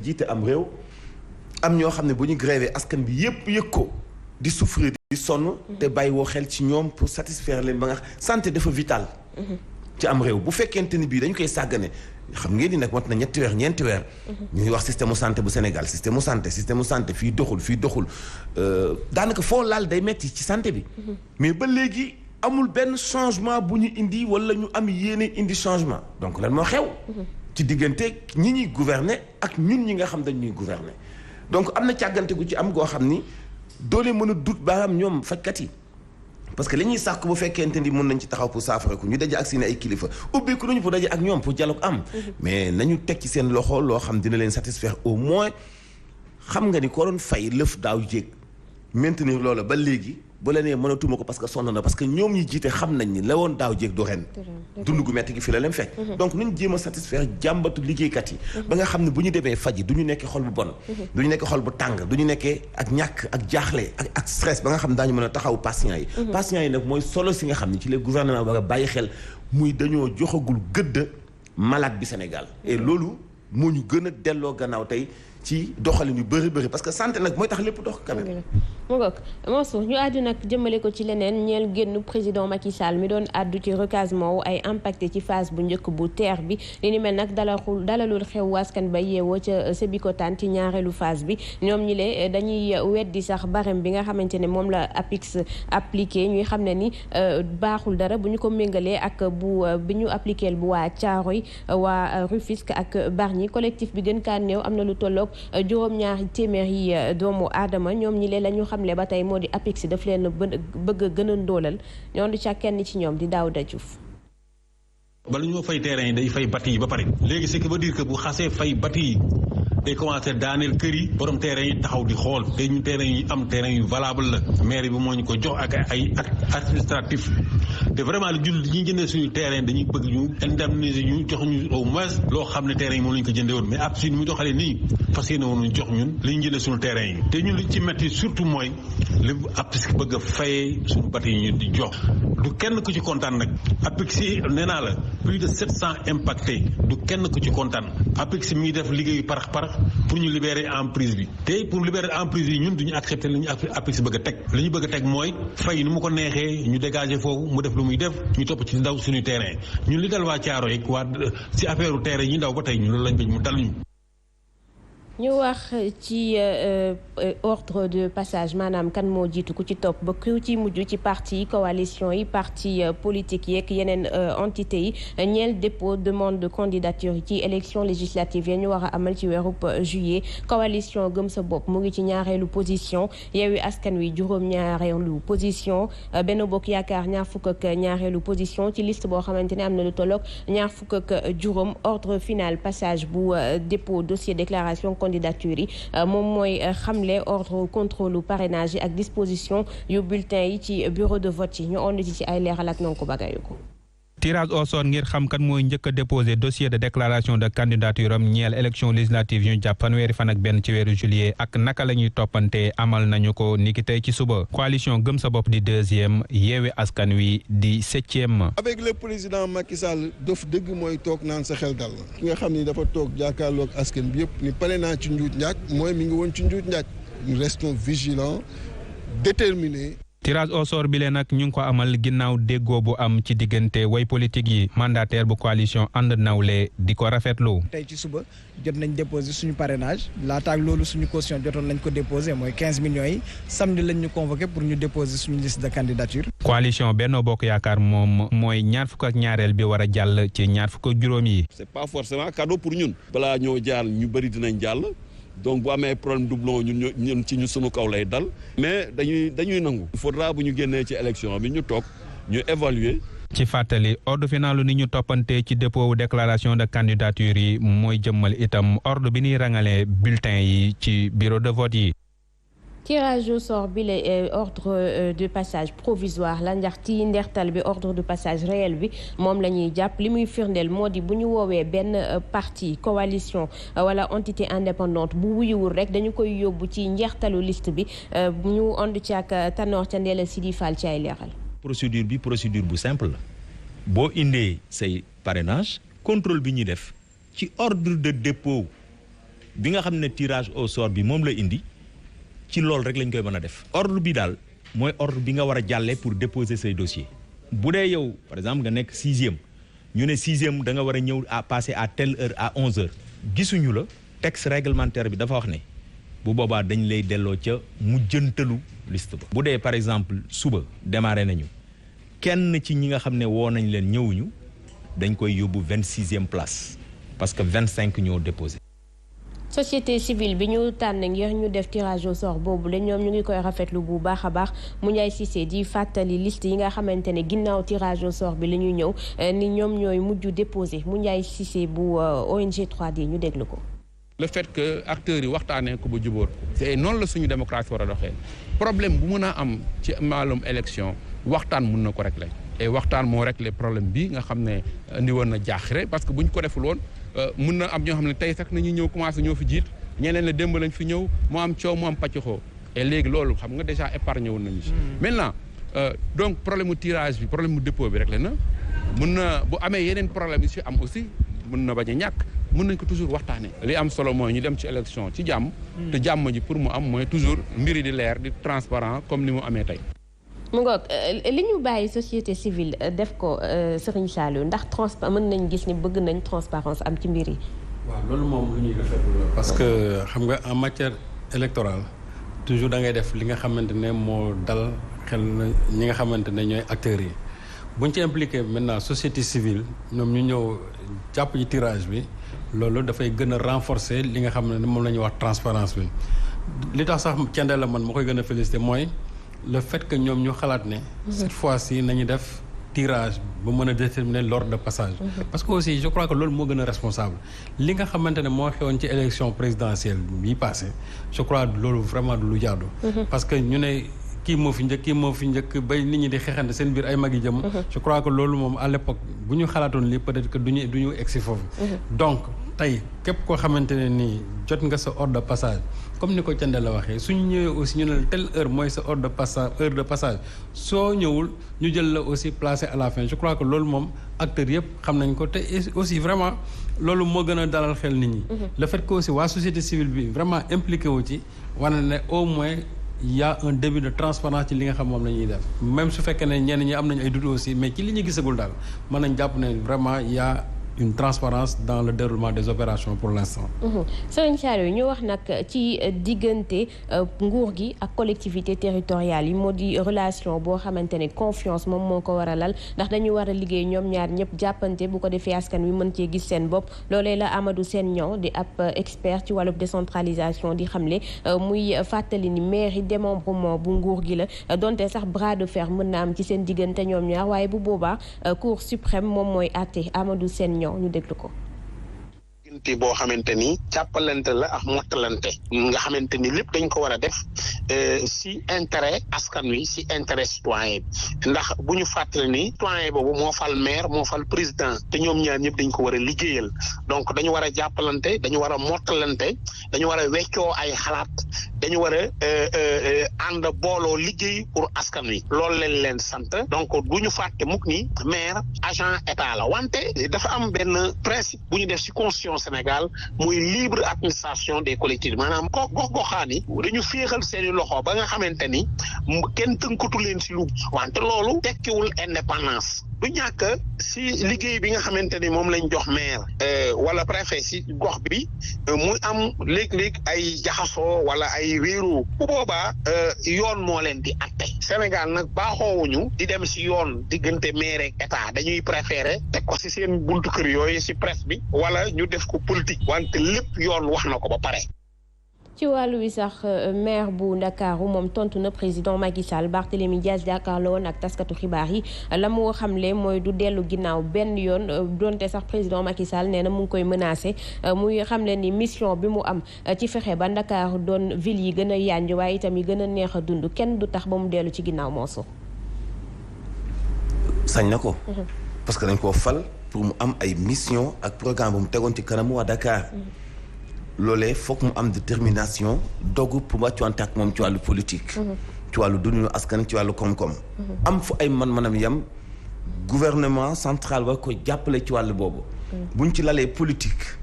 jiite am réew am ñoo xam ne bu ñu grévé askan bi yëpp yëg ko di souffrir di sonn te bàyyi woo xel ci ñoom pour satisfaire leen ba nga santé dafa vital ci am réew bu fekkente ni bii dañu koy sàggane xam ngeen ni nag mot na ñetti weer ñeenti weer ñu ngi wax système santé bu Sénégal système santé fii doxul daanaka foo laal day metti ci santé bi mais ba léegi amul benn changement bu ñu indi wala ñu am yéene indi changement donc lan moo xew ci diggante ñi ñuy gouverner ak ñun ñi nga xam dañ ñuy gouverner donc am na càggante gu ci am goo xam ni doole mën a dut baaraam ñoom fajkat yi parce que li ñuy sàkk bu fekkente ni mën nañ ci taxaw pour saafara ko ñu daje ak seen ay kilifa ubbeeku nañu pour daje ak ñoom pour dialogue am mais nañu teg ci seen loxo loo xam dina leen satisfaire au moins xam nga ni ko doon fay lëf daaw jéeg maintenir loola ba léegi bu la nee mënatuma ko parce que sonn na parce que ñoom ñi jiite xam nañ ni la woon daaw jéeg du ren dund gu metti gi fi la leen fekk donc nañ jéem a satisfaire jàmbatu liggéeykat yi ba nga xam ne bu ñu demee faji du ñu nekkee xol bu bon du ñu nekkee xol bu tàng du ñu nekkee ak ñàkk ak jaaxle ak stress ba nga xam ne daañu mën a taxaw patients yi patients yi nag mooy solo si nga xam ne ci les gouvernements war a bàyyi xel muy dañoo joxagul gëdd malade bi Sénégal et loolu moo ñu gën a delloo gannaaw tey ci doxalin yu bëri parce que santé nag mooy tax lépp dox quand même. mu ngoog Mansour ñu àddu nag jëmale ko ci leneen ñeel génn président Macky Sall mi doon àddu ci recasement wu ay impacté ci phase bu njëkk bu TER bi li ni mel nag dalalul xew askan ba yeewoo ca Sébikotane ci ñaareelu phase bi ñoom ñi le dañuy weddi sax barème bi nga xamante ne moom la APIX appliqué ñuy xam ne ni baaxul dara bu ñu ko méngalee ak bi ñu appliqué bu waa Thiaroye waa Rufisque ak Bargny collectif bi gën kaa néew am na lu tolloog juróom-ñaari téeméeri doomu aadama ñoom ñi leen la ñu xamle ba tey moo di APIX daf leen bëgg a gën a ndóolal ñoom du ca kenn ci ñoom di Daouda Diouf. bala ñoo fay terrain yi day fay bati yi ba pare léegi ce qui veut dire que bu xasee fay bati yi day commencé daaneel kër yi borom terrain yi taxaw di xool te ñu terrain yi am terrain yu valable la maire bi moo ñu ko jox ak ay acte administratif te vraiment li ñuy jëndee suñu terrain dañuy bëgg ñu indemniser ñu jox ñu au moins loo xam ne terrain yi moom la ñu ko jëndee woon mais ab si mu doxalee nii fas yéene woon ñu jox ñun li ñu jëndee suñu terrain yi te ñun li ci metti surtout mooy li APIX bëgg a fayee suñu bati yi ñu di jox du kenn ku ci kontaan nag APIX yi nee naa la plus de 700 impactés du kenn ku ci kontaan APIX mi ngi def liggéeyu parax pour ñu libérer emprise bi te pour libérer emprise bi ñun duñu accepter li ñu APIX bëgg a teg li ñu bëgg a teg mooy fay ni mu ko neexee ñu dégager foofu mu def lu muy def ñu topp ci ndaw suñu terrain ñun li dal waa Thiaroye waa ci affaire u terrain yi ndaw ba tey ñun loolu lañ bëgg mu dal ñu wax ci ordre de passage maanaam kan moo jiitu ku ci topp ba ku ci mujj ci parti coalition yi parti politique yeeg yeneen entité yi ñeel dépôt demande de candidature yi ci élection législative yi ñu war a amal ci weerub juillet coalition gëm sa bopp mu ngi ci ñaareelu position Yewwi Askan Wi juróom-ñaareelu position Benno Bokk Yaakaar ñaar fukk ak ñaareelu position ci liste boo xamante ne am na lu tolloog ñaar fukk ak juróom ordre final passage bu dépôt dossier déclaration candidature yi moom mooy xamle ordre contrôle parrainage yi ak disposition yu bulletin yi ci bureau de vote yi ñu ond ci ay leeral ak non ko bagayu ko tirage au sort ngir xam kan mooy njëkk a déposé dossier de déclaration de candidature am ñeel élection législative yu ñu jàpp fanweeri fan ak benn ci weeru juillet ak naka la ñuy toppante amal nañu ko niki tey ci suba coalition gëm sa bopp di 2e Yewwi Askan Wi di 7e. avec le président Macky Sall dof dëgg mooy toog naan sa xel dal ki nga xam ni dafa toog jàkkaarloog askan bi yëpp ni pare naa ci njuuj njaaj mooy mi ngi woon ci njuuj njaaj nous restons vigilants déterminés. tirage au sort bi leen nag ñu ngi ko amal ginnaaw déggoo bu am ci diggante way politique yi mandataire bu coalition ànd nawle di ko rafetlu. tey ci suba jot nañ déposé suñu parrainage laataak loolu suñu caution jotoon nañ ko déposé mooy 15 millions yi samedi lañ ñu convoqué pour ñu déposer suñu liste de candidature. coalition Benno Bokk Yaakaar moom mooy ñaar fukk ak ñaareel bi war a jàll ci ñaar fukk ak juróom yi. c'est pas forcément cadeau pour ñun. balaa ñoo jàll ñu bëri dinañ jàll. donc bu amee problème doublon ñun ci ñu sunu kaw lay dal mais dañuy nangu. il faudra bu ñu génnee ci élection bi ñu toog ñu évaluer. ci fàttali ordre finalu ni ñu toppante ci dépôt wu déclaration de candidature yi mooy jëmmal itam ordre bi ñuy rangalee bulletin yi ci bureau de vote yi. tirage au sort bi la ordre de passage provisoire la ndax ci ndeertal bi ordre de passage réel bi moom la ñuy jàpp li muy firndeel moo di bu ñu woowee benn parti coalition wala entité indépendante bu wuyuwul rek dañu koy yóbbu ci njeextalu liste bi ñu ond ci ak Tanor Thiendella Sidi Fall ci ay leeral. procédure bi procédure bu simple la boo indee say parrainage contrôle bi ñuy def ci ordre de dépôt bi nga xam ne tirage au sort bi moom la indi ci loolu rek lañ koy mën a def. ordre bi daal mooy ordre bi nga war a jàllee pour déposer say dossier bu dee yow par exemple nga nekk 6e ñu ne 6e da nga war a ñëw à passer à telle heure à 11h gisuñu la texte réglementaire bi dafa wax ne bu boobaa dañ lay delloo ca mujjantalu liste ba. bu dee par exemple suba démarré nañu kenn ci ñi nga xam ne woo nañ leen ñëwuñu dañ koy yóbbu 26e place parce que 25 ñoo déposé. société civile bi ñu tànn ngir ñu def tirage au sort boobu la ñoom ñu ngi koy rafetlu bu baax a baax Moundiaye Cissé di fàttali liste yi nga xamante ne ginnaaw tirage au sort bi la ñuy ñëw ni ñoom ñooy mujj déposé Moundiaye Cissé bu ONG 3D ñu déglu ko. le fait que acteurs yi waxtaanee ko ba jubóor te noonu la suñu démocratie war a doxee problème bu mën a am ci maalum élection waxtaan mun na ko régler et waxtaan moo régler problème bi nga xam ne indi woon na jaaxle parce que bu ñu ko deful woon mun na am ñoo xam ne tey sax nañu ñëw commencé ñoo fi jiit ñeneen la démb lañ fi ñëw mu am coow mu am pàccaxoo et léegi loolu xam nga déjà épargné woon nañu si. maintenant donc problème mu tirage bi problème mu dépôt bi réglé na mun na bu amee yeneen problème yi si am aussi mun na bañ a ñàkk. mën nañ ko toujours waxtaanee. li am solo mooy ñu dem ci élection ci jàmm. te jàmm ji pour mu am mooy toujours mbiri di leer di transparent comme ni mu amee tey. mu ngoog li ñu bàyyi société civile def ko Serigne Saliou ndax mën nañ gis ni bëgg nañ transparence am ci mbir yi. waaw loolu moom lu ñuy rafetlu la parce que xam nga en matière électorale toujours da ngay def li nga xamante ne moo dal xel ñi nga xamante ne ñooy acteurs yi buñ ci impliqué maintenant société civile ñoom ñu ñëw jàpp ci tirage bi. loolu dafay gën a renforcer li nga xam ne moom la ñuy wax transparence bi li tax sax cende la man ma koy gën a féliciter mooy le fait que ñoom ñu xalaat ne cette fois-ci nañu def tirage ba mën a déterminer l'ordre de passage parce que aussi je crois que loolu moo gën a responsable li nga xamante ne moo xewoon ci élection présidentielle bi passé je crois loolu vraiment du lu jaadu parce que ñu ne kii moo fi njëkk bay nit ñi di xeexante seen biir ay mag yi jëm je crois que loolu moom à l'époque bu ñu xalaatoon lii peut-être que du ñu egsi foofu donc tey képp koo xamante ne nii jot nga sa ordre de passage comme ni ko Thiendella la waxee suñu ñëwee aussi ñu ne telle heure mooy sa heure de passage soo ñëwul ñu jël la aussi placé à la fin je crois que loolu moom acteurs yëpp xam nañ ko te aussi vraiment loolu moo gën a dalal xel nit ñi le fait que aussi waa société civile bi vraiment impliqué wu ci wane ne au moins il y a un début de transparence ci li nga xam moom la ñuy def même su fekkee ne ñenn ñi am nañu ay doute aussi mais ci li ñu gisagul daal mën nañ jàpp ne vraiment il y a une transparence dans le déroulement des opérations pour l'instant. Serigne Saliou ñu wax nag ci diggante nguur gi ak collectivité territoriale yi moo di relation boo xamante ne confiance moom moo ko war a lal ndax dañu war a liggéey ñoom ñaar ñëpp jàppante bu ko defee askan wi mën cee gis seen bopp loolee la Amadou Sène Niang di ab expert ci wàllu décentralisation di xamle muy fàttali ni mairie démembrement bu nguur gi la donte sax bras de fer mën na am ci seen diggante ñoom ñaar waaye bu boobaa cour suprême moom mooy àtte Amadou Sène Niang ñu déglu ko. diggante boo xamante ni jàppalante la ak mottalante nga xamante ni lépp dañ ko war a def si intérêt askan wi si intérêt citoyen bi ndax bu ñu fàttali ni citoyen boobu moo fal maire moo fal président te ñoom ñaar ñëpp dañ ko war a liggéeyal donc dañu war a jàppalante dañu war a mottalante dañu war a weccoo ay xalaat dañu war a ànd booloo liggéey pour askan wi loolu leen leen sant donc bu ñu fàtte mukk ni maire agent état la wante dafa am benn principe bu ñu def si constitution Sénégal muy libre administration des collectivités maanaam gox-goxaan yi dañu féexal seeni loxo ba nga xamante ni kenn tënkatu leen si lu wante loolu tekkiwul indépendance du ñàkk si liggéey bi nga xamante ni moom lañ jox maire wala préfet si gox bi muy am léeg-léeg ay jaxasoo wala ay réeru bu boobaa yoon moo leen di atte Sénégal nag baaxoowuñu di dem si yoon diggante maire ak état dañuy préférer teg ko si seen buntu kër yooyu si presse bi wala ñu def ko politique wante lépp yoon wax na ko ba pare. ci wàllu wi sax maire bu Ndakaaru moom tontu na président Macky Sall Barthélémy Dias jàkkaarloo woon ak taskatu xibaar yi la mu xamle mooy du dellu ginnaaw benn yoon donte sax président Macky Sall nee na mu ngi koy menacé muy xamle ni mission bi mu am ci fexe ba Ndakaaru doon ville yi gën a yànj waaye itam yi gën a neex a dund kenn du tax ba mu dellu ci ginnaaw moosu. sañ na ko. parce que dañ koo fal pour mu am ay mission ak programme bu mu tegoon ci kanamu waa Dakar. loolee foog mu am détermination dogu pour wàccuwante ak moom ci wàllu politique. ci wàllu dundinu askan ci wàllu koom-koom. am fu ay man-manam yam gouvernement central war ko jàppale ci wàllu boobu. buñ ci lalee politique